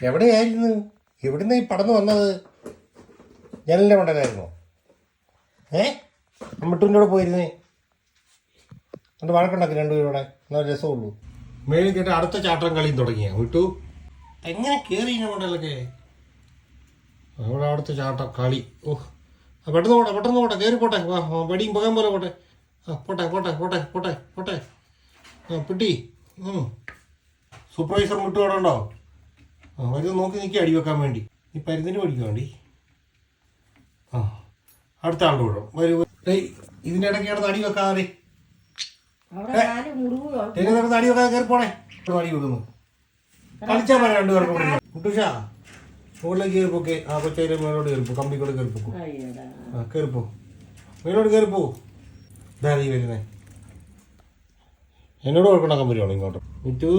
എവിടെയായിരുന്നു? എവിടുന്ന് ഈ പടന്ന് വന്നത്? ജനലിൻ്റെ മണ്ടയിലായിരുന്നോ? മിട്ടുവിൻ്റെ കൂടെ പോയിരുന്നേ? എന്നിട്ട് വഴക്കുണ്ടാക്കി രണ്ടുപേരോടെ. എന്നാൽ രസമുള്ളൂ. മേളിൽ കേട്ട് അടുത്ത ചാട്ടം കളിയും തുടങ്ങിയ വിട്ടു. എങ്ങനെ കയറി മണ്ടയിലൊക്കെ? അവിടെ അടുത്ത ചാട്ടം കളി. ഓഹ്, പെട്ടെന്ന് പോട്ടെ കയറി പോട്ടെ. വടിയും പോകാൻ പോലെ പോട്ടെ. പോട്ടെ. പിട്ടി. സൂപ്പർവൈസർ വിട്ടു അവിടെ ഉണ്ടോ? മരുന്ന് നോക്കി നിൽക്കി അടി വെക്കാൻ വേണ്ടി. ഈ പരുന്നിന് പഠിക്കാൻ വേണ്ടി. അടുത്ത ആളുടെ വിടും. ഇതിൻ്റെ ഇടയ്ക്ക് കിടന്ന് അടി വെക്കാതെ അടി വെക്കാതെ കയറി പോണേ. അടി വെക്കുന്നു. കളിച്ചാൽ മതി രണ്ടുപേർക്കും കൂടി. മുട്ടുഷാ മുകളിലേക്ക് കയറിപ്പോക്കെ. കൊച്ചേരി മേലോട്ട് കയറിപ്പോ. കമ്പിക്കൂടെ കയറിപ്പോ. കയറിപ്പോ മേലോട്ട് കയറിപ്പോ. ഇതാ നീ വരുന്നേ. എന്നോട് കൊടുക്കണ കമ്പനി വേണം ഇങ്ങോട്ട്. മുറ്റു